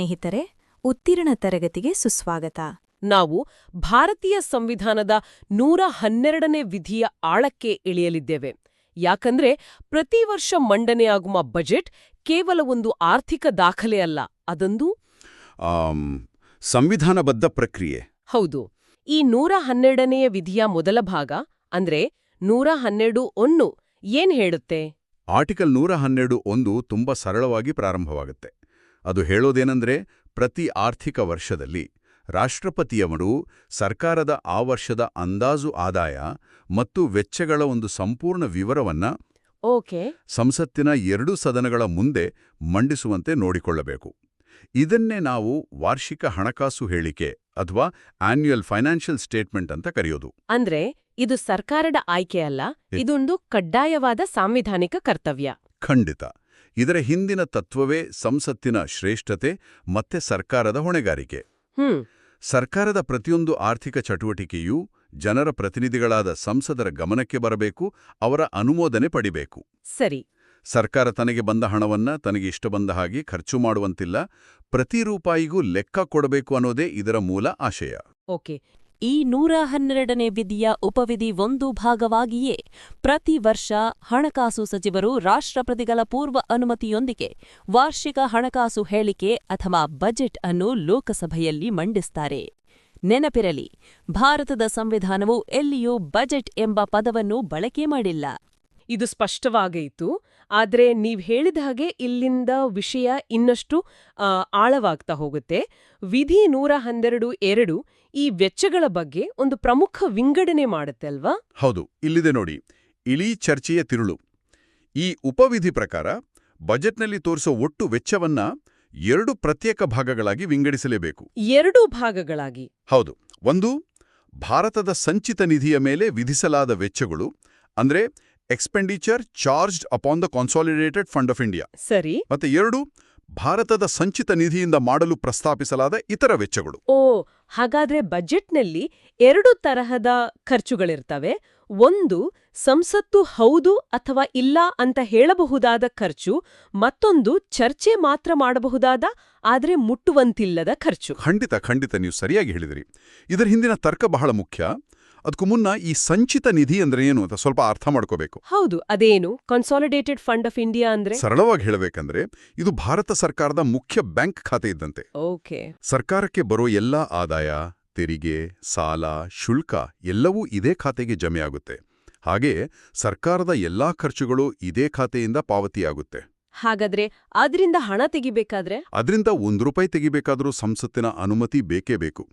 ಸ್ನೇಹಿತರೆ, ಉತ್ತೀರ್ಣ ತರಗತಿಗೆ ಸುಸ್ವಾಗತ. ನಾವು ಭಾರತೀಯ ಸಂವಿಧಾನದ 112ನೇ ವಿಧಿಯ ಆಳಕ್ಕೆ ಇಳಿಯಲಿದ್ದೇವೆ. ಯಾಕಂದ್ರೆ ಪ್ರತಿ ವರ್ಷ ಮಂಡನೆಯಾಗುವ ಬಜೆಟ್ ಕೇವಲ ಒಂದು ಆರ್ಥಿಕ ದಾಖಲೆ ಅಲ್ಲ, ಅದೊಂದು ಸಂವಿಧಾನಬದ್ಧ ಪ್ರಕ್ರಿಯೆ. ಹೌದು. ಈ 112ನೇ ವಿಧಿಯ ಮೊದಲ ಭಾಗ ಅಂದ್ರೆ 112(1) ಏನ್ ಹೇಳುತ್ತೆ? ಆರ್ಟಿಕಲ್ 112(1) ತುಂಬಾ ಸರಳವಾಗಿ ಪ್ರಾರಂಭವಾಗುತ್ತೆ. ಅದು ಹೇಳೋದೇನೆಂದ್ರೆ, ಪ್ರತಿ ಆರ್ಥಿಕ ವರ್ಷದಲ್ಲಿ ರಾಷ್ಟ್ರಪತಿಯವರು ಸರ್ಕಾರದ ಆ ವರ್ಷದ ಅಂದಾಜು ಆದಾಯ ಮತ್ತು ವೆಚ್ಚಗಳ ಒಂದು ಸಂಪೂರ್ಣ ವಿವರವನ್ನ ಸಂಸತ್ತಿನ 2 ಸದನಗಳ ಮುಂದೆ ಮಂಡಿಸುವಂತೆ ನೋಡಿಕೊಳ್ಳಬೇಕು. ಇದನ್ನೇ ನಾವು ವಾರ್ಷಿಕ ಹಣಕಾಸು ಹೇಳಿಕೆ ಅಥವಾ ಆನ್ಯುಯಲ್ ಫೈನಾನ್ಷಿಯಲ್ ಸ್ಟೇಟ್ಮೆಂಟ್ ಅಂತ ಕರೆಯೋದು. ಅಂದ್ರೆ ಇದು ಸರ್ಕಾರದ ಆಯ್ಕೆ ಅಲ್ಲ, ಇದೊಂದು ಕಡ್ಡಾಯವಾದ ಸಾಂವಿಧಾನಿಕ ಕರ್ತವ್ಯ. ಖಂಡಿತ. ಇದರ ಹಿಂದಿನ ತತ್ವವೇ ಸಂಸತ್ತಿನ ಶ್ರೇಷ್ಠತೆ ಮತ್ತೆ ಸರ್ಕಾರದ ಹೊಣೆಗಾರಿಕೆ. ಸರ್ಕಾರದ ಪ್ರತಿಯೊಂದು ಆರ್ಥಿಕ ಚಟುವಟಿಕೆಯೂ ಜನರ ಪ್ರತಿನಿಧಿಗಳಾದ ಸಂಸದರ ಗಮನಕ್ಕೆ ಬರಬೇಕು, ಅವರ ಅನುಮೋದನೆ ಪಡಿಬೇಕು. ಸರಿ. ಸರ್ಕಾರ ತನಗೆ ಬಂದ ಹಣವನ್ನ ತನಗೆ ಇಷ್ಟ ಬಂದ ಹಾಗೆ ಖರ್ಚು ಮಾಡುವಂತಿಲ್ಲ, ಪ್ರತಿ ರೂಪಾಯಿಗೂ ಲೆಕ್ಕ ಕೊಡಬೇಕು ಅನ್ನೋದೇ ಇದರ ಮೂಲ ಆಶಯ. ಓಕೆ. ಈ 112ನೇ ವಿಧಿಯ ಉಪವಿಧಿ 1 ಭಾಗವಾಗಿಯೇ ಪ್ರತಿ ವರ್ಷ ಹಣಕಾಸು ಸಚಿವರು ರಾಷ್ಟ್ರಪತಿಗಳ ಪೂರ್ವ ಅನುಮತಿಯೊಂದಿಗೆ ವಾರ್ಷಿಕ ಹಣಕಾಸು ಹೇಳಿಕೆ ಅಥವಾ ಬಜೆಟ್ ಅನ್ನು ಲೋಕಸಭೆಯಲ್ಲಿ ಮಂಡಿಸ್ತಾರೆ. ನೆನಪಿರಲಿ, ಭಾರತದ ಸಂವಿಧಾನವು ಎಲ್ಲಿಯೂ ಬಜೆಟ್ ಎಂಬ ಪದವನ್ನು ಬಳಕೆ ಮಾಡಿಲ್ಲ. ಇದು ಸ್ಪಷ್ಟವಾಗೈತು. ಆದ್ರೆ ನೀವ್ ಹೇಳಿದ ಹಾಗೆ ಇಲ್ಲಿಂದ ವಿಷಯ ಇನ್ನಷ್ಟು ಆಳವಾಗ್ತಾ ಹೋಗುತ್ತೆ. ವಿಧಿ 112(2) ಈ ವೆಚ್ಚಗಳ ಬಗ್ಗೆ ಒಂದು ಪ್ರಮುಖ ವಿಂಗಡಣೆ ಮಾಡುತ್ತೆ ಅಲ್ವಾ? ಹೌದು, ಇಲ್ಲಿದೆ ನೋಡಿ ಇಳೀ ಚರ್ಚೆಯ ತಿರುಳು. ಈ ಉಪವಿಧಿ ಪ್ರಕಾರ ಬಜೆಟ್ನಲ್ಲಿ ತೋರಿಸೋ ಒಟ್ಟು ವೆಚ್ಚವನ್ನ 2 ಪ್ರತ್ಯೇಕ ಭಾಗಗಳಾಗಿ ವಿಂಗಡಿಸಲೇಬೇಕು. 2 ಭಾಗಗಳಾಗಿ? ಹೌದು. ಒಂದು, ಭಾರತದ ಸಂಚಿತ ನಿಧಿಯ ಮೇಲೆ ವಿಧಿಸಲಾದ ವೆಚ್ಚಗಳು, ಅಂದ್ರೆ expenditure charged upon the consolidated fund of India. ಸರಿ. ಮತ್ತೆ 2, ಭಾರತದ ಸಂಚಿತ ನಿಧಿಯಿಂದ ಮಾಡಲು ಪ್ರಸ್ತಾಪಿಸಲಾದ ಇತರ ವೆಚ್ಚಗಳು. ಹಾಗಾದ್ರೆ ಬಜೆಟ್ನಲ್ಲಿ 2 ತರಹದ ಖರ್ಚುಗಳಿರ್ತವೆ. ಒಂದು, ಸಂಸತ್ತು ಹೌದು ಅಥವಾ ಇಲ್ಲ ಅಂತ ಹೇಳಬಹುದಾದ ಖರ್ಚು. ಮತ್ತೊಂದು, ಚರ್ಚೆ ಮಾತ್ರ ಮಾಡಬಹುದಾದ ಆದ್ರೆ ಮುಟ್ಟುವಂತಿಲ್ಲದ ಖರ್ಚು. ಖಂಡಿತ ನೀವು ಸರಿಯಾಗಿ ಹೇಳಿದ್ರಿ. ಇದರ ಹಿಂದಿನ ತರ್ಕ ಬಹಳ ಮುಖ್ಯ. ಅದಕ್ಕೂ ಮುನ್ನ ಈ ಸಂಚಿತ ನಿಧಿ ಅಂದ್ರೆ ಏನು ಅಂತ ಸ್ವಲ್ಪ ಅರ್ಥ ಮಾಡ್ಕೋಬೇಕು. ಹೌದು, ಅದೇನು ಕನ್ಸಾಲಿಡೇಟೆಡ್ ಫಂಡ್ ಆಫ್ ಇಂಡಿಯಾ ಅಂದ್ರೆ? ಸರಳವಾಗಿ ಹೇಳಬೇಕಂದ್ರೆ ಇದು ಭಾರತ ಸರ್ಕಾರದ ಮುಖ್ಯ ಬ್ಯಾಂಕ್ ಖಾತೆ ಇದ್ದಂತೆ. ಸರ್ಕಾರಕ್ಕೆ ಬರೋ ಎಲ್ಲಾ ಆದಾಯ, ತೆರಿಗೆ, ಸಾಲ, ಶುಲ್ಕ ಎಲ್ಲವೂ ಇದೇ ಖಾತೆಗೆ ಜಮೆಯಾಗುತ್ತೆ. ಹಾಗೆ ಸರ್ಕಾರದ ಎಲ್ಲಾ ಖರ್ಚುಗಳು ಇದೇ ಖಾತೆಯಿಂದ ಪಾವತಿಯಾಗುತ್ತೆ. ಹಾಗಾದ್ರೆ ಅದರಿಂದ ಹಣ ತೆಗಿಬೇಕಾದ್ರೆ? ಅದರಿಂದ ₹1 ತೆಗಿಬೇಕಾದ್ರೂ ಸಂಸತ್ತಿನ ಅನುಮತಿ ಬೇಕೇ ಬೇಕು.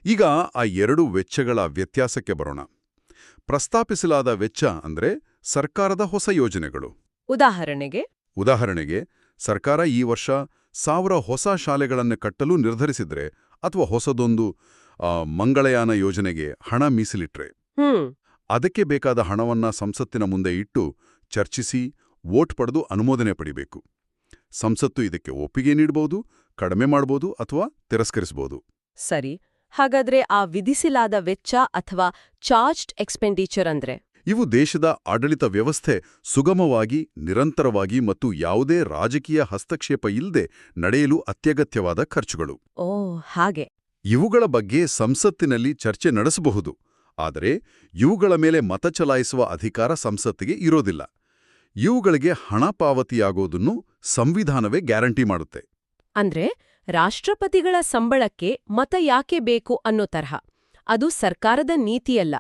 ಈಗ ಆ 2 ವೆಚ್ಚಗಳ ವ್ಯತ್ಯಾಸಕ್ಕೆ ಬರೋಣ. ಪ್ರಸ್ತಾಪಿಸಲಾದ ವೆಚ್ಚ ಅಂದ್ರೆ ಸರ್ಕಾರದ ಹೊಸ ಯೋಜನೆಗಳು. ಉದಾಹರಣೆಗೆ ಸರ್ಕಾರ ಈ ವರ್ಷ 1000 ಹೊಸ ಶಾಲೆಗಳನ್ನು ಕಟ್ಟಲು ನಿರ್ಧರಿಸಿದ್ರೆ ಅಥವಾ ಹೊಸದೊಂದು ಮಂಗಳಯಾನ ಯೋಜನೆಗೆ ಹಣ ಮೀಸಲಿಟ್ರೆ, ಅದಕ್ಕೆ ಬೇಕಾದ ಹಣವನ್ನ ಸಂಸತ್ತಿನ ಮುಂದೆ ಇಟ್ಟು ಚರ್ಚಿಸಿ ವೋಟ್ ಪಡೆದು ಅನುಮೋದನೆ ಪಡಿಬೇಕು. ಸಂಸತ್ತು ಇದಕ್ಕೆ ಒಪ್ಪಿಗೆ ನೀಡಬಹುದು, ಕಡಿಮೆ ಮಾಡಬಹುದು ಅಥವಾ ತಿರಸ್ಕರಿಸಬಹುದು. ಸರಿ. ಹಾಗಾದ್ರೆ ಆ ವಿಧಿಸಲಾದ ವೆಚ್ಚ ಅಥವಾ ಚಾರ್ಜ್ಡ್ ಎಕ್ಸ್ಪೆಂಡಿಚರ್ ಅಂದ್ರೆ? ಇವು ದೇಶದ ಆಡಳಿತ ವ್ಯವಸ್ಥೆ ಸುಗಮವಾಗಿ, ನಿರಂತರವಾಗಿ ಮತ್ತು ಯಾವುದೇ ರಾಜಕೀಯ ಹಸ್ತಕ್ಷೇಪ ಇಲ್ಲದೆ ನಡೆಯಲು ಅತ್ಯಗತ್ಯವಾದ ಖರ್ಚುಗಳು. ಹಾಗೆ. ಇವುಗಳ ಬಗ್ಗೆ ಸಂಸತ್ತಿನಲ್ಲಿ ಚರ್ಚೆ ನಡೆಸಬಹುದು, ಆದರೆ ಇವುಗಳ ಮೇಲೆ ಮತ ಚಲಾಯಿಸುವ ಅಧಿಕಾರ ಸಂಸತ್ತಿಗೆ ಇರೋದಿಲ್ಲ. ಇವುಗಳಿಗೆ ಹಣ ಪಾವತಿಯಾಗೋದನ್ನು ಸಂವಿಧಾನವೇ ಗ್ಯಾರಂಟಿ ಮಾಡುತ್ತೆ. ಅಂದ್ರೆ ರಾಷ್ಟ್ರಪತಿಗಳ ಸಂಬಳಕ್ಕೆ ಮತ ಯಾಕೆ ಬೇಕು ಅನ್ನೋ ತರಹ. ಅದು ಸರ್ಕಾರದ ನೀತಿಯಲ್ಲ,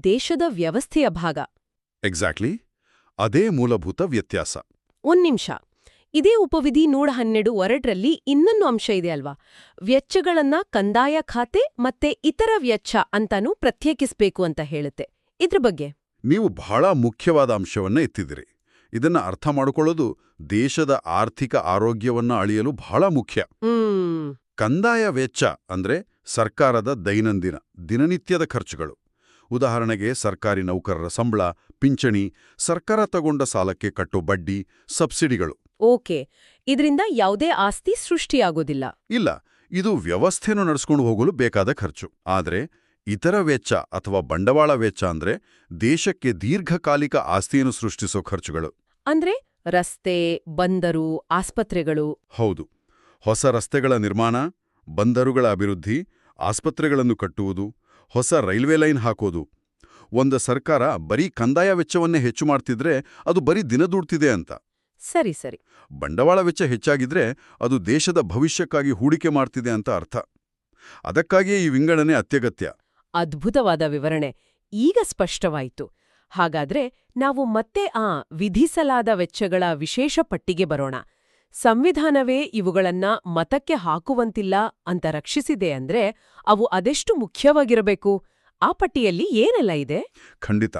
ದೇಶದ ವ್ಯವಸ್ಥೆಯ ಭಾಗ. ಎಕ್ಸಾಕ್ಟ್ಲಿ. ಅದೇ ಮೂಲಭೂತ ವ್ಯತ್ಯಾಸ. ಒಂದ್ ನಿಮಿಷ. ಇದೇ ಉಪವಿಧಿ 112(2) ಇನ್ನೊಂದು ಅಂಶ ಇದೆ ಅಲ್ವಾ? ವೆಚ್ಚಗಳನ್ನ ಕಂದಾಯ ಖಾತೆ ಮತ್ತೆ ಇತರ ವೆಚ್ಚ ಅಂತಾನೂ ಪ್ರತ್ಯೇಕಿಸಬೇಕು ಅಂತ ಹೇಳುತ್ತೆ. ಇದ್ರ ಬಗ್ಗೆ? ನೀವು ಬಹಳ ಮುಖ್ಯವಾದ ಅಂಶವನ್ನ ಎತ್ತಿದಿರಿ. ಇದನ್ನ ಅರ್ಥ ಮಾಡಿಕೊಳ್ಳೋದು ದೇಶದ ಆರ್ಥಿಕ ಆರೋಗ್ಯವನ್ನ ಅಳಿಯಲು ಬಹಳ ಮುಖ್ಯ. ಕಂದಾಯ ವೆಚ್ಚ ಅಂದ್ರೆ ಸರ್ಕಾರದ ದಿನನಿತ್ಯದ ಖರ್ಚುಗಳು. ಉದಾಹರಣೆಗೆ ಸರ್ಕಾರಿ ನೌಕರರ ಸಂಬಳ, ಪಿಂಚಣಿ, ಸರ್ಕಾರ ತಗೊಂಡ ಸಾಲಕ್ಕೆ ಕಟ್ಟೋ ಬಡ್ಡಿ, ಸಬ್ಸಿಡಿಗಳು. ಇದರಿಂದ ಯಾವುದೇ ಆಸ್ತಿ ಸೃಷ್ಟಿಯಾಗೋದಿಲ್ಲ. ಇಲ್ಲ, ಇದು ವ್ಯವಸ್ಥೆಯನ್ನು ನಡೆಸ್ಕೊಂಡು ಹೋಗಲು ಬೇಕಾದ ಖರ್ಚು. ಆದ್ರೆ ಇತರ ವೆಚ್ಚ ಅಥವಾ ಬಂಡವಾಳ ವೆಚ್ಚ ಅಂದ್ರೆ ದೇಶಕ್ಕೆ ದೀರ್ಘಕಾಲಿಕ ಆಸ್ತಿಯನ್ನು ಸೃಷ್ಟಿಸೋ ಖರ್ಚುಗಳು. ಅಂದ್ರೆ ರಸ್ತೆ, ಬಂದರು, ಆಸ್ಪತ್ರೆಗಳು. ಹೌದು. ಹೊಸ ರಸ್ತೆಗಳ ನಿರ್ಮಾಣ, ಬಂದರುಗಳ ಅಭಿವೃದ್ಧಿ, ಆಸ್ಪತ್ರೆಗಳನ್ನು ಕಟ್ಟುವುದು, ಹೊಸ ರೈಲ್ವೆ ಲೈನ್ ಹಾಕೋದು. ಒಂದು ಸರ್ಕಾರ ಬರೀ ಕಂದಾಯ ವೆಚ್ಚವನ್ನೇ ಹೆಚ್ಚು ಮಾಡ್ತಿದ್ರೆ ಅದು ಬರೀ ದಿನದೂಡ್ತಿದೆ ಅಂತ. ಸರಿ ಸರಿ. ಬಂಡವಾಳ ವೆಚ್ಚ ಹೆಚ್ಚಾಗಿದ್ರೆ ಅದು ದೇಶದ ಭವಿಷ್ಯಕ್ಕಾಗಿ ಹೂಡಿಕೆ ಮಾಡ್ತಿದೆ ಅಂತ ಅರ್ಥ. ಅದಕ್ಕಾಗಿಯೇ ಈ ವಿಂಗಡಣೆ ಅತ್ಯಗತ್ಯ. ಅದ್ಭುತವಾದ ವಿವರಣೆ. ಈಗ ಸ್ಪಷ್ಟವಾಯಿತು. ಹಾಗಾದ್ರೆ ನಾವು ಮತ್ತೆ ಆ ವಿಧಿಸಲಾದ ವೆಚ್ಚಗಳ ವಿಶೇಷ ಪಟ್ಟಿಗೆ ಬರೋಣ. ಸಂವಿಧಾನವೇ ಇವುಗಳನ್ನ ಮತಕ್ಕೆ ಹಾಕುವಂತಿಲ್ಲ ಅಂತ ರಕ್ಷಿಸಿದೆ ಅಂದ್ರೆ ಅವು ಅದೆಷ್ಟು ಮುಖ್ಯವಾಗಿರಬೇಕು? ಆ ಪಟ್ಟಿಯಲ್ಲಿ ಏನೆಲ್ಲ ಇದೆ? ಖಂಡಿತ.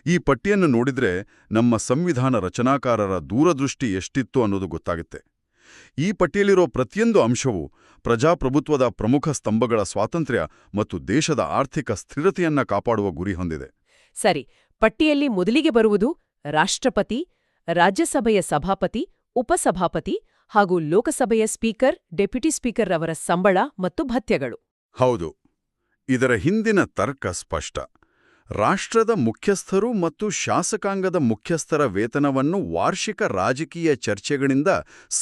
ಈ ಪಟ್ಟಿಯನ್ನು ನೋಡಿದ್ರೆ ನಮ್ಮ ಸಂವಿಧಾನ ರಚನಾಕಾರರ ದೂರದೃಷ್ಟಿ ಎಷ್ಟಿತ್ತು ಅನ್ನೋದು ಗೊತ್ತಾಗುತ್ತೆ. ಈ ಪಟ್ಟಿಯಲ್ಲಿರೋ ಪ್ರತಿಯೊಂದು ಅಂಶವೂ ಪ್ರಜಾಪ್ರಭುತ್ವದ ಪ್ರಮುಖ ಸ್ತಂಭಗಳ ಸ್ವಾತಂತ್ರ್ಯ ಮತ್ತು ದೇಶದ ಆರ್ಥಿಕ ಸ್ಥಿರತೆಯನ್ನ ಕಾಪಾಡುವ ಗುರಿ ಹೊಂದಿದೆ. ಸರಿ, ಪಟ್ಟಿಯಲ್ಲಿ ಮೊದಲಿಗೆ ಬರುವುದು ರಾಷ್ಟ್ರಪತಿ, ರಾಜ್ಯಸಭೆಯ ಸಭಾಪತಿ, ಉಪಸಭಾಪತಿ ಹಾಗೂ ಲೋಕಸಭೆಯ ಸ್ಪೀಕರ್, ಡೆಪ್ಯೂಟಿ ಸ್ಪೀಕರ್ ಅವರ ಸಂಬಳ ಮತ್ತು ಭತ್ಯಗಳು. ಹೌದು, ಇದರ ಹಿಂದಿನ ತರ್ಕ ಸ್ಪಷ್ಟ. ರಾಷ್ಟ್ರದ ಮುಖ್ಯಸ್ಥರು ಮತ್ತು ಶಾಸಕಾಂಗದ ಮುಖ್ಯಸ್ಥರ ವೇತನವನ್ನು ವಾರ್ಷಿಕ ರಾಜಕೀಯ ಚರ್ಚೆಗಳಿಂದ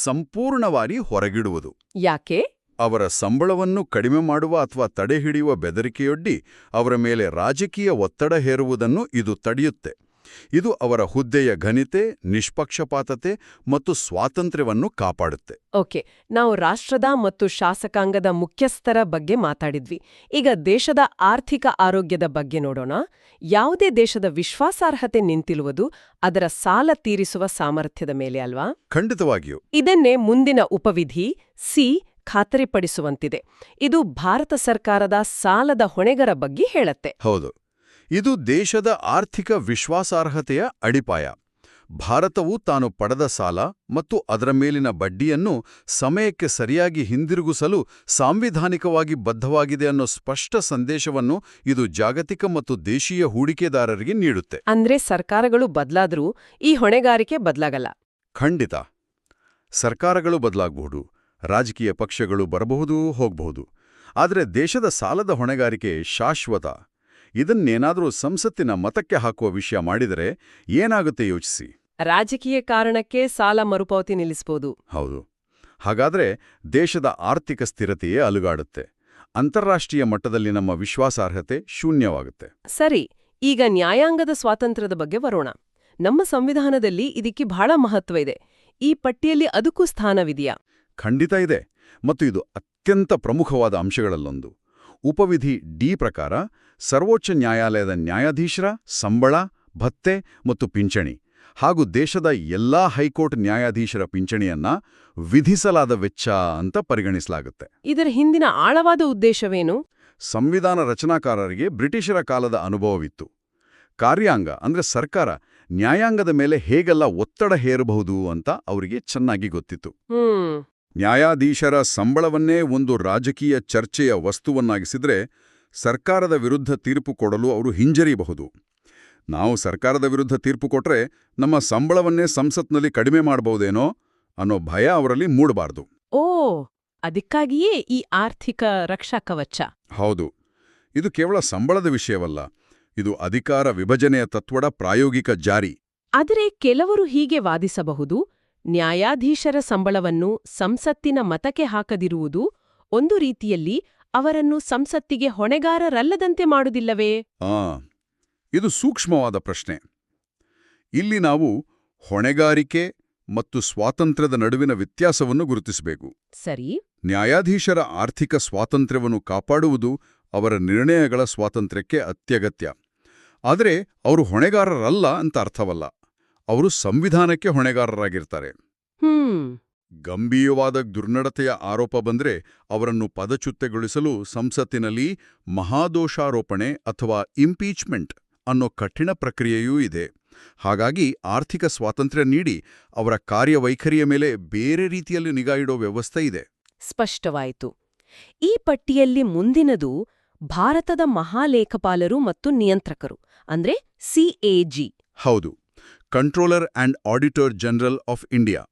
ಸಂಪೂರ್ಣವಾಗಿ ಹೊರಗಿಡುವುದು. ಯಾಕೆ? ಅವರ ಸಂಬಳವನ್ನು ಕಡಿಮೆ ಮಾಡುವ ಅಥವಾ ತಡೆಹಿಡಿಯುವ ಬೆದರಿಕೆಯೊಡ್ಡಿ ಅವರ ಮೇಲೆ ರಾಜಕೀಯ ಒತ್ತಡ ಹೇರುವುದನ್ನು ಇದು ತಡೆಯುತ್ತೆ. ಇದು ಅವರ ಹುದ್ದೆಯ ಘನತೆ, ನಿಷ್ಪಕ್ಷಪಾತತೆ ಮತ್ತು ಸ್ವಾತಂತ್ರ್ಯವನ್ನು ಕಾಪಾಡುತ್ತೆ. ಓಕೆ, ನಾವು ರಾಷ್ಟ್ರದ ಮತ್ತು ಶಾಸಕಾಂಗದ ಮುಖ್ಯಸ್ಥರ ಬಗ್ಗೆ ಮಾತಾಡಿದ್ವಿ. ಈಗ ದೇಶದ ಆರ್ಥಿಕ ಆರೋಗ್ಯದ ಬಗ್ಗೆ ನೋಡೋಣ. ಯಾವುದೇ ದೇಶದ ವಿಶ್ವಾಸಾರ್ಹತೆ ನಿಂತಿರುವುದು ಅದರ ಸಾಲ ತೀರಿಸುವ ಸಾಮರ್ಥ್ಯದ ಮೇಲೆ ಅಲ್ವಾ? ಖಂಡಿತವಾಗಿಯೂ. ಇದನ್ನೇ ಮುಂದಿನ ಉಪವಿಧಿ ಸಿ ಖಾತರಿಪಡಿಸುವಂತಿದೆ. ಇದು ಭಾರತ ಸರ್ಕಾರದ ಸಾಲದ ಹೊಣೆಗರ ಬಗ್ಗೆ ಹೇಳತ್ತೆ. ಹೌದು, ಇದು ದೇಶದ ಆರ್ಥಿಕ ವಿಶ್ವಾಸಾರ್ಹತೆಯ ಅಡಿಪಾಯ. ಭಾರತವು ತಾನು ಪಡೆದ ಸಾಲ ಮತ್ತು ಅದರ ಮೇಲಿನ ಬಡ್ಡಿಯನ್ನು ಸಮಯಕ್ಕೆ ಸರಿಯಾಗಿ ಹಿಂದಿರುಗಿಸಲು ಸಾಂವಿಧಾನಿಕವಾಗಿ ಬದ್ಧವಾಗಿದೆ ಅನ್ನೋ ಸ್ಪಷ್ಟ ಸಂದೇಶವನ್ನು ಇದು ಜಾಗತಿಕ ಮತ್ತು ದೇಶೀಯ ಹೂಡಿಕೆದಾರರಿಗೆ ನೀಡುತ್ತೆ. ಅಂದ್ರೆ ಸರ್ಕಾರಗಳು ಬದಲಾದ್ರೂ ಈ ಹೊಣೆಗಾರಿಕೆ ಬದಲಾಗಲ್ಲ. ಖಂಡಿತ. ಸರ್ಕಾರಗಳು ಬದಲಾಗಬಹುದು, ರಾಜಕೀಯ ಪಕ್ಷಗಳು ಬರಬಹುದು, ಹೋಗಬಹುದು. ಆದರೆ ದೇಶದ ಸಾಲದ ಹೊಣೆಗಾರಿಕೆ ಶಾಶ್ವತ. ಇದನ್ನೇನಾದರೂ ಸಂಸತ್ತಿನ ಮತಕ್ಕೆ ಹಾಕುವ ವಿಷಯ ಮಾಡಿದರೆ ಏನಾಗುತ್ತೆ ಯೋಚಿಸಿ. ರಾಜಕೀಯ ಕಾರಣಕ್ಕೆ ಸಾಲ ಮರುಪಾವತಿ ನಿಲ್ಲಿಸಬಹುದು. ಹೌದು. ಹಾಗಾದ್ರೆ ದೇಶದ ಆರ್ಥಿಕ ಸ್ಥಿರತೆಯೇ ಅಲುಗಾಡುತ್ತೆ. ಅಂತಾರಾಷ್ಟ್ರೀಯ ಮಟ್ಟದಲ್ಲಿ ನಮ್ಮ ವಿಶ್ವಾಸಾರ್ಹತೆ ಶೂನ್ಯವಾಗುತ್ತೆ. ಸರಿ, ಈಗ ನ್ಯಾಯಾಂಗದ ಸ್ವಾತಂತ್ರ್ಯದ ಬಗ್ಗೆ ಬರೋಣ. ನಮ್ಮ ಸಂವಿಧಾನದಲ್ಲಿ ಇದಕ್ಕೆ ಬಹಳ ಮಹತ್ವ ಇದೆ. ಈ ಪಟ್ಟಿಯಲ್ಲಿ ಅದಕ್ಕೂ ಸ್ಥಾನವಿದೆಯಾ? ಖಂಡಿತ ಇದೆ, ಮತ್ತು ಇದು ಅತ್ಯಂತ ಪ್ರಮುಖವಾದ ಅಂಶಗಳಲ್ಲೊಂದು. ಉಪವಿಧಿ ಡಿ ಪ್ರಕಾರ ಸರ್ವೋಚ್ಚ ನ್ಯಾಯಾಲಯದ ನ್ಯಾಯಾಧೀಶರ ಸಂಬಳ, ಭತ್ಯೆ ಮತ್ತು ಪಿಂಚಣಿ ಹಾಗೂ ದೇಶದ ಎಲ್ಲಾ ಹೈಕೋರ್ಟ್ ನ್ಯಾಯಾಧೀಶರ ಪಿಂಚಣಿಯನ್ನ ವಿಧಿಸಲಾದ ವೆಚ್ಚ ಅಂತ ಪರಿಗಣಿಸಲಾಗುತ್ತೆ. ಇದರ ಹಿಂದಿನ ಆಳವಾದ ಉದ್ದೇಶವೇನು? ಸಂವಿಧಾನ ರಚನಾಕಾರರಿಗೆ ಬ್ರಿಟಿಷರ ಕಾಲದ ಅನುಭವವಿತ್ತು. ಕಾರ್ಯಾಂಗ ಅಂದ್ರೆ ಸರ್ಕಾರ ನ್ಯಾಯಾಂಗದ ಮೇಲೆ ಹೇಗೆಲ್ಲ ಒತ್ತಡ ಹೇರಬಹುದು ಅಂತ ಅವರಿಗೆ ಚೆನ್ನಾಗಿ ಗೊತ್ತಿತ್ತು. ನ್ಯಾಯಾಧೀಶರ ಸಂಬಳವನ್ನೇ ಒಂದು ರಾಜಕೀಯ ಚರ್ಚೆಯ ವಸ್ತುವನ್ನಾಗಿಸಿದ್ರೆ ಸರ್ಕಾರದ ವಿರುದ್ಧ ತೀರ್ಪು ಕೊಡಲು ಅವರು ಹಿಂಜರಿಯಬಹುದು. ನಾವು ಸರ್ಕಾರದ ವಿರುದ್ಧ ತೀರ್ಪು ಕೊಟ್ರೆ ನಮ್ಮ ಸಂಬಳವನ್ನೇ ಸಂಸತ್ನಲ್ಲಿ ಕಡಿಮೆ ಮಾಡಬಹುದೇನೋ ಅನ್ನೋ ಭಯ ಅವರಲ್ಲಿ ಮೂಡಬಾರದು. ಓ, ಅದಕ್ಕಾಗಿಯೇ ಈ ಆರ್ಥಿಕ ರಕ್ಷಾ ಕವಚ. ಹೌದು, ಇದು ಕೇವಲ ಸಂಬಳದ ವಿಷಯವಲ್ಲ, ಇದು ಅಧಿಕಾರ ವಿಭಜನೆಯ ತತ್ವದ ಪ್ರಾಯೋಗಿಕ ಜಾರಿ. ಆದರೆ ಕೆಲವರು ಹೀಗೆ ವಾದಿಸಬಹುದು, ನ್ಯಾಯಾಧೀಶರ ಸಂಬಳವನ್ನು ಸಂಸತ್ತಿನ ಮತಕ್ಕೆ ಹಾಕದಿರುವುದು ಒಂದು ರೀತಿಯಲ್ಲಿ ಅವರನ್ನು ಸಂಸತ್ತಿಗೆ ಹೊಣೆಗಾರರಲ್ಲದಂತೆ ಮಾಡುವುದಿಲ್ಲವೇ? ಇದು ಸೂಕ್ಷ್ಮವಾದ ಪ್ರಶ್ನೆ. ಇಲ್ಲಿ ನಾವು ಹೊಣೆಗಾರಿಕೆ ಮತ್ತು ಸ್ವಾತಂತ್ರ್ಯದ ನಡುವಿನ ವ್ಯತ್ಯಾಸವನ್ನು ಗುರುತಿಸಬೇಕು. ಸರಿ. ನ್ಯಾಯಾಧೀಶರ ಆರ್ಥಿಕ ಸ್ವಾತಂತ್ರ್ಯವನ್ನು ಕಾಪಾಡುವುದು ಅವರ ನಿರ್ಣಯಗಳ ಸ್ವಾತಂತ್ರ್ಯಕ್ಕೆ ಅತ್ಯಗತ್ಯ. ಆದರೆ ಅವರು ಹೊಣೆಗಾರರಲ್ಲ ಅಂತ ಅರ್ಥವಲ್ಲ. ಅವರು ಸಂವಿಧಾನಕ್ಕೆ ಹೊಣೆಗಾರರಾಗಿರ್ತಾರೆ. ಗಂಭೀರವಾದ ದುರ್ನಡತೆಯ ಆರೋಪ ಬಂದ್ರೆ ಅವರನ್ನು ಪದಚ್ಯುತಗೊಳಿಸಲು ಸಂಸತ್ತಿನಲ್ಲಿ ಮಹಾದೋಷಾರೋಪಣೆ ಅಥವಾ ಇಂಪೀಚ್ಮೆಂಟ್ ಅನ್ನೋ ಕಠಿಣ ಪ್ರಕ್ರಿಯೆಯೂ ಇದೆ. ಹಾಗಾಗಿ ಆರ್ಥಿಕ ಸ್ವಾತಂತ್ರ್ಯ ನೀಡಿ ಅವರ ಕಾರ್ಯವೈಖರಿಯ ಮೇಲೆ ಬೇರೆ ರೀತಿಯಲ್ಲಿ ನಿಗಾ ಇಡೋ ವ್ಯವಸ್ಥೆ ಇದೆ. ಸ್ಪಷ್ಟವಾಯಿತು. ಈ ಪಟ್ಟಿಯಲ್ಲಿ ಮುಂದಿನದು ಭಾರತದ ಮಹಾಲೇಖಪಾಲರು ಮತ್ತು ನಿಯಂತ್ರಕರು, ಅಂದ್ರೆ CAG. ಹೌದು, controller and auditor general of India.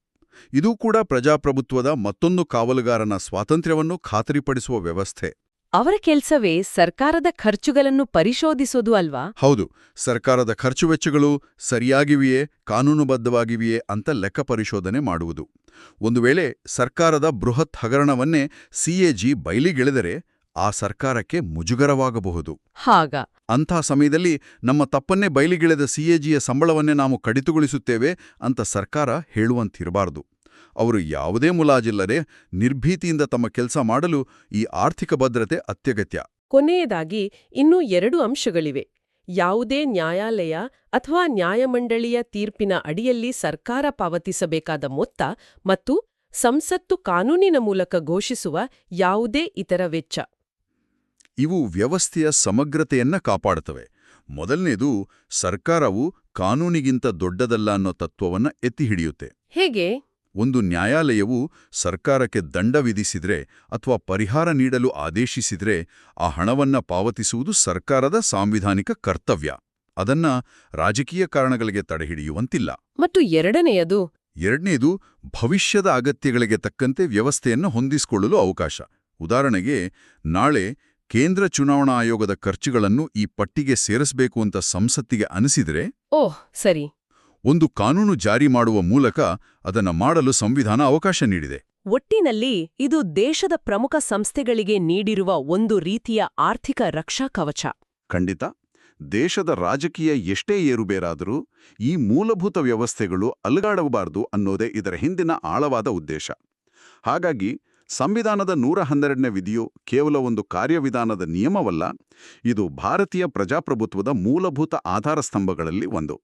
ಇದೂ ಕೂಡ ಪ್ರಜಾಪ್ರಭುತ್ವದ ಮತ್ತೊಂದು ಕಾವಲುಗಾರನ ಸ್ವಾತಂತ್ರ್ಯವನ್ನು ಖಾತರಿಪಡಿಸುವ ವ್ಯವಸ್ಥೆ. ಅವರ ಕೆಲಸವೇ ಸರ್ಕಾರದ ಖರ್ಚುಗಳನ್ನು ಪರಿಶೋಧಿಸೋದು ಅಲ್ವಾ? ಹೌದು, ಸರ್ಕಾರದ ಖರ್ಚು ವೆಚ್ಚಗಳು ಸರಿಯಾಗಿವೆಯೇ, ಕಾನೂನುಬದ್ಧವಾಗಿವೆಯೇ ಅಂತ ಲೆಕ್ಕ ಪರಿಶೋಧನೆ ಮಾಡುವುದು. ಒಂದು ವೇಳೆ ಸರ್ಕಾರದ ಬೃಹತ್ ಹಗರಣವನ್ನೇ ಸಿಎಜಿ ಬಯಲಿಗೆಳೆದರೆ ಆ ಸರ್ಕಾರಕ್ಕೆ ಮುಜುಗರವಾಗಬಹುದು. ಹಾಗ ಅಂಥ ಸಮಯದಲ್ಲಿ ನಮ್ಮ ತಪ್ಪನ್ನೇ ಬಯಲಿಗೆಳೆದ ಸಿಎಜಿಯ ಸಂಬಳವನ್ನೇ ನಾವು ಕಡಿತಗೊಳಿಸುತ್ತೇವೆ ಅಂತ ಸರ್ಕಾರ ಹೇಳುವಂತಿರಬಾರದು. ಅವರು ಯಾವುದೇ ಮುಲಾಜಿಲ್ಲದೆ ನಿರ್ಭೀತಿಯಿಂದ ತಮ್ಮ ಕೆಲಸ ಮಾಡಲು ಈ ಆರ್ಥಿಕ ಭದ್ರತೆ ಅತ್ಯಗತ್ಯ. ಕೊನೆಯದಾಗಿ ಇನ್ನೂ 2 ಅಂಶಗಳಿವೆ. ಯಾವುದೇ ನ್ಯಾಯಾಲಯ ಅಥವಾ ನ್ಯಾಯಮಂಡಳಿಯ ತೀರ್ಪಿನ ಅಡಿಯಲ್ಲಿ ಸರ್ಕಾರ ಪಾವತಿಸಬೇಕಾದ ಮೊತ್ತ ಮತ್ತು ಸಂಸತ್ತು ಕಾನೂನಿನ ಮೂಲಕ ಘೋಷಿಸುವ ಯಾವುದೇ ಇತರ ವೆಚ್ಚ. ಇವು ವ್ಯವಸ್ಥೆಯ ಸಮಗ್ರತೆಯನ್ನ ಕಾಪಾಡುತ್ತವೆ. ಮೊದಲನೇದು, ಸರ್ಕಾರವು ಕಾನೂನಿಗಿಂತ ದೊಡ್ಡದಲ್ಲ ಅನ್ನೋ ತತ್ವವನ್ನ ಎತ್ತಿಹಿಡಿಯುತ್ತೆ. ಹೇಗೆ? ಒಂದು ನ್ಯಾಯಾಲಯವು ಸರ್ಕಾರಕ್ಕೆ ದಂಡ ವಿಧಿಸಿದ್ರೆ ಅಥವಾ ಪರಿಹಾರ ನೀಡಲು ಆದೇಶಿಸಿದ್ರೆ ಆ ಹಣವನ್ನ ಪಾವತಿಸುವುದು ಸರ್ಕಾರದ ಸಾಂವಿಧಾನಿಕ ಕರ್ತವ್ಯ. ಅದನ್ನ ರಾಜಕೀಯ ಕಾರಣಗಳಿಗೆ ತಡೆಹಿಡಿಯುವಂತಿಲ್ಲ. ಮತ್ತು ಎರಡನೇದು, ಭವಿಷ್ಯದ ಅಗತ್ಯಗಳಿಗೆ ತಕ್ಕಂತೆ ವ್ಯವಸ್ಥೆಯನ್ನು ಹೊಂದಿಸಿಕೊಳ್ಳಲು ಅವಕಾಶ. ಉದಾಹರಣೆಗೆ, ನಾಳೆ ಕೇಂದ್ರ ಚುನಾವಣಾ ಆಯೋಗದ ಖರ್ಚುಗಳನ್ನು ಈ ಪಟ್ಟಿಗೆ ಸೇರಿಸಬೇಕು ಅಂತ ಸಂಸತ್ತಿಗೆ ಅನಿಸಿದರೆ ಸರಿ, ಒಂದು ಕಾನೂನು ಜಾರಿ ಮಾಡುವ ಮೂಲಕ ಅದನ್ನ ಮಾಡಲು ಸಂವಿಧಾನ ಅವಕಾಶ ನೀಡಿದೆ. ಒಟ್ಟಿನಲ್ಲಿ ಇದು ದೇಶದ ಪ್ರಮುಖ ಸಂಸ್ಥೆಗಳಿಗೆ ನೀಡಿರುವ ಒಂದು ರೀತಿಯ ಆರ್ಥಿಕ ರಕ್ಷಾ ಕವಚ. ಖಂಡಿತ. ದೇಶದ ರಾಜಕೀಯ ಎಷ್ಟೇ ಏರುಬೇರಾದರೂ ಈ ಮೂಲಭೂತ ವ್ಯವಸ್ಥೆಗಳು ಅಲುಗಾಡಬಾರದು ಅನ್ನೋದೇ ಇದರ ಹಿಂದಿನ ಆಳವಾದ ಉದ್ದೇಶ. ಹಾಗಾಗಿ ಸಂವಿಧಾನದ 112ನೇ ವಿಧಿಯು ಕೇವಲ ಒಂದು ಕಾರ್ಯವಿಧಾನದ ನಿಯಮವಲ್ಲ, ಇದು ಭಾರತೀಯ ಪ್ರಜಾಪ್ರಭುತ್ವದ ಮೂಲಭೂತ ಆಧಾರ ಸ್ತಂಭಗಳಲ್ಲಿ ಒಂದು.